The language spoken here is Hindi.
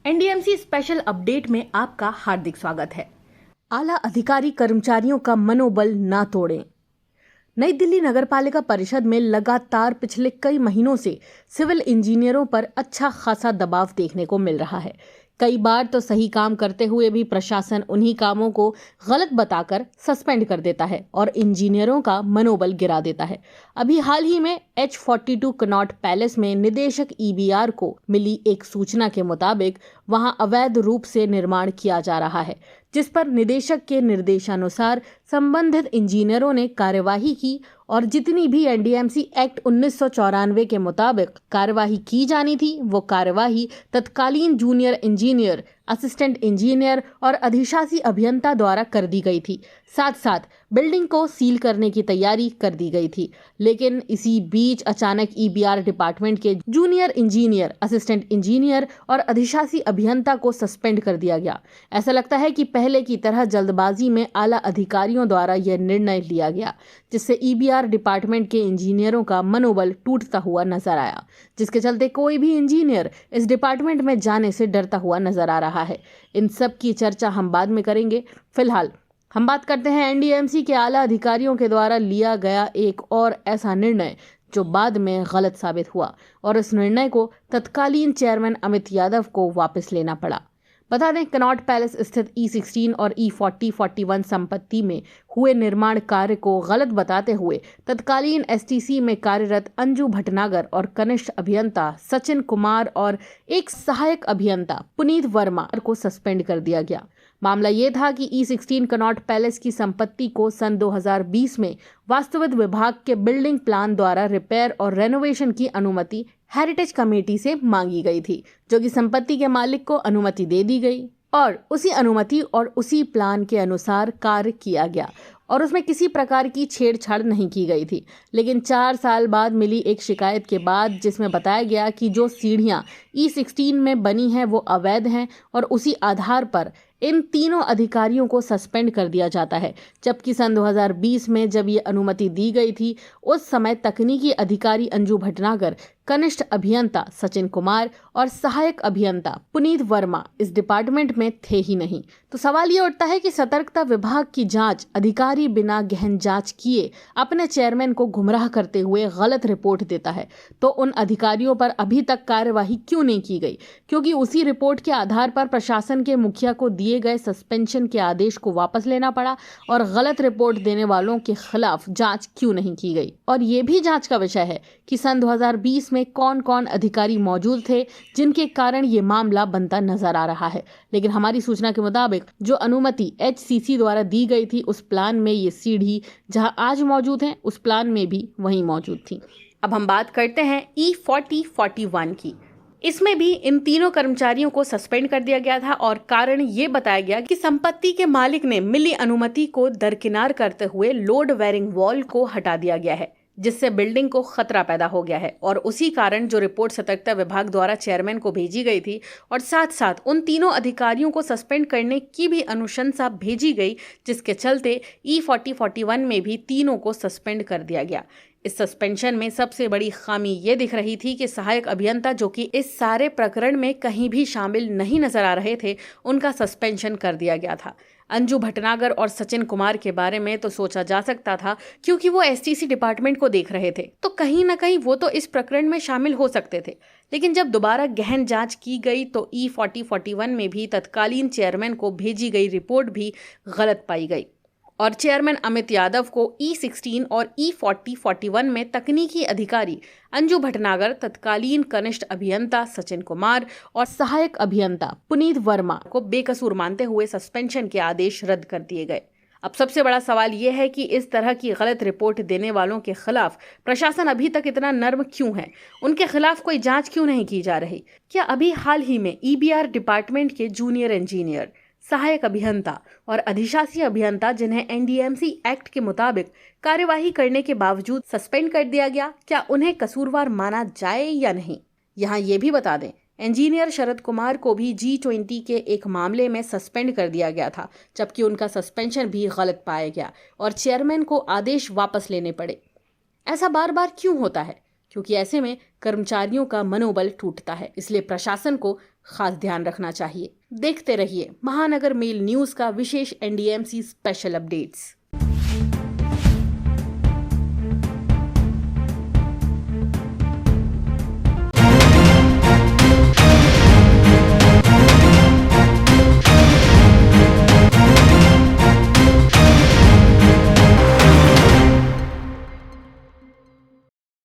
एनडीएमसी स्पेशल अपडेट में आपका हार्दिक स्वागत है। आला अधिकारी कर्मचारियों का मनोबल ना तोड़ें। नई दिल्ली नगरपालिका परिषद में लगातार पिछले कई महीनों से सिविल इंजीनियरों पर अच्छा खासा दबाव देखने को मिल रहा है। कई बार तो सही काम करते हुए भी प्रशासन उन्हीं कामों को गलत बताकर सस्पेंड कर देता है और इंजीनियरों का मनोबल गिरा देता है। अभी हाल ही में H42 कनॉट पैलेस में निदेशक EBR को मिली एक सूचना के मुताबिक वहां अवैध रूप से निर्माण किया जा रहा है, जिस पर निदेशक के निर्देशानुसार संबंधित इंजीनियरों ने कार्यवाही की और जितनी भी एनडीएमसी एक्ट 1994 के मुताबिक कार्यवाही की जानी थी वो कार्यवाही तत्कालीन जूनियर इंजीनियर, असिस्टेंट इंजीनियर और अधिशासी अभियंता द्वारा कर दी गई थी। साथ साथ बिल्डिंग को सील करने की तैयारी कर दी गई थी। लेकिन इसी बीच अचानक EBR डिपार्टमेंट के जूनियर इंजीनियर, असिस्टेंट इंजीनियर और अधिशासी अभियंता को सस्पेंड कर दिया गया। ऐसा लगता है कि पहले की तरह जल्दबाजी में आला अधिकारियों द्वारा यह निर्णय लिया गया, जिससे EBR डिपार्टमेंट के इंजीनियरों का मनोबल टूटता हुआ नजर आया, जिसके चलते कोई भी इंजीनियर इस डिपार्टमेंट में जाने से डरता हुआ नजर आ रहा है। इन सब की चर्चा हम बाद में करेंगे। फिलहाल हम बात करते हैं एनडीएमसी के आला अधिकारियों के द्वारा लिया गया एक और ऐसा निर्णय जो बाद में गलत साबित हुआ और इस निर्णय को तत्कालीन चेयरमैन अमित यादव को वापस लेना पड़ा। बता दें, कनॉट पैलेस स्थित E16 और E40-41 संपत्ति में हुए निर्माण कार्य को गलत बताते हुए तत्कालीन STC में कार्यरत अंजू भटनागर और कनिष्ठ अभियंता सचिन कुमार और एक सहायक अभियंता पुनीत वर्मा को सस्पेंड कर दिया गया। मामला ये था कि E16 कनॉट पैलेस की संपत्ति को सन 2020 में वास्तुविद विभाग के बिल्डिंग प्लान द्वारा रिपेयर और रेनोवेशन की अनुमति हेरिटेज कमेटी से मांगी गई थी, जो कि संपत्ति के मालिक को अनुमति दे दी गई और उसी अनुमति और उसी प्लान के अनुसार कार्य किया गया और उसमें किसी प्रकार की छेड़छाड़ नहीं की गई थी। लेकिन 4 साल बाद मिली एक शिकायत के बाद, जिसमें बताया गया कि जो सीढ़ियां E16 में बनी हैं वो अवैध हैं और उसी आधार पर इन तीनों अधिकारियों को सस्पेंड कर दिया जाता है। जबकि सन 2020 में जब ये अनुमति दी गई थी, उस समय तकनीकी अधिकारी अंजू भटनागर, कनिष्ठ अभियंता सचिन कुमार और सहायक अभियंता पुनीत वर्मा इस डिपार्टमेंट में थे ही नहीं। तो सवाल ये उठता है कि सतर्कता विभाग की जांच अधिकारी बिना गहन जांच किए अपने चेयरमैन को गुमराह करते हुए गलत रिपोर्ट देता है, तो उन अधिकारियों पर अभी तक कार्यवाही क्यों नहीं की गई? क्योंकि उसी रिपोर्ट के आधार पर प्रशासन के मुखिया को दिए गए सस्पेंशन के आदेश को वापस लेना पड़ा और गलत रिपोर्ट देने वालों के खिलाफ जांच क्यों नहीं की गई? और ये भी जांच का विषय है कि सन 2020 में कौन कौन अधिकारी मौजूद थे जिनके कारण ये मामला बनता नजर आ रहा है। लेकिन हमारी सूचना के मुताबिक जो अनुमति HCC द्वारा दी गई थी, उस प्लान में ये सीढ़ी जहां आज मौजूद है उस प्लान में भी वहीं मौजूद थी। अब हम बात करते हैं E40-41 की। इसमें भी इन तीनों कर्मचारियों को सस्पेंड कर दिया गया था और कारण ये बताया गया कि संपत्ति के मालिक ने मिली अनुमति को दरकिनार करते हुए लोड बेयरिंग वॉल को हटा दिया गया है, जिससे बिल्डिंग को खतरा पैदा हो गया है। और उसी कारण जो रिपोर्ट सतर्कता विभाग द्वारा चेयरमैन को भेजी गई थी और साथ साथ उन तीनों अधिकारियों को सस्पेंड करने की भी अनुशंसा भेजी गई, जिसके चलते E40-41 में भी तीनों को सस्पेंड कर दिया गया। इस सस्पेंशन में सबसे बड़ी खामी ये दिख रही थी कि सहायक अभियंता, जो कि इस सारे प्रकरण में कहीं भी शामिल नहीं नजर आ रहे थे, उनका सस्पेंशन कर दिया गया था। अंजू भटनागर और सचिन कुमार के बारे में तो सोचा जा सकता था, क्योंकि वो STC डिपार्टमेंट को देख रहे थे, तो कहीं ना कहीं वो तो इस प्रकरण में शामिल हो सकते थे। लेकिन जब दोबारा गहन जांच की गई तो E40-41 में भी तत्कालीन चेयरमैन को भेजी गई रिपोर्ट भी गलत पाई गई और चेयरमैन अमित यादव को E16 और E40-41 में तकनीकी अधिकारी अंजू भटनागर, तत्कालीन कनिष्ठ अभियंता सचिन कुमार और सहायक अभियंता पुनीत वर्मा को बेकसूर मानते हुए सस्पेंशन के आदेश रद्द कर दिए गए। अब सबसे बड़ा सवाल यह है कि इस तरह की गलत रिपोर्ट देने वालों के खिलाफ प्रशासन अभी तक इतना नर्म क्यों है? उनके खिलाफ कोई जांच क्यों नहीं की जा रही? क्या अभी हाल ही में EBR डिपार्टमेंट के जूनियर इंजीनियर, सहायक अभियंता और अधिशासी अभियंता, जिन्हें एनडीएमसी एक्ट के मुताबिक कार्यवाही करने के बावजूद सस्पेंड कर दिया गया, क्या उन्हें कसूरवार माना जाए या नहीं? यहाँ ये भी बता दें, इंजीनियर शरद कुमार को भी G20 के एक मामले में सस्पेंड कर दिया गया था, जबकि उनका सस्पेंशन भी गलत पाया गया और चेयरमैन को आदेश वापस लेने पड़े। ऐसा बार बार क्यों होता है? क्योंकि ऐसे में कर्मचारियों का मनोबल टूटता है। इसलिए प्रशासन को खास ध्यान रखना चाहिए। देखते रहिए महानगर मेल न्यूज का विशेष NDMC स्पेशल अपडेट्स।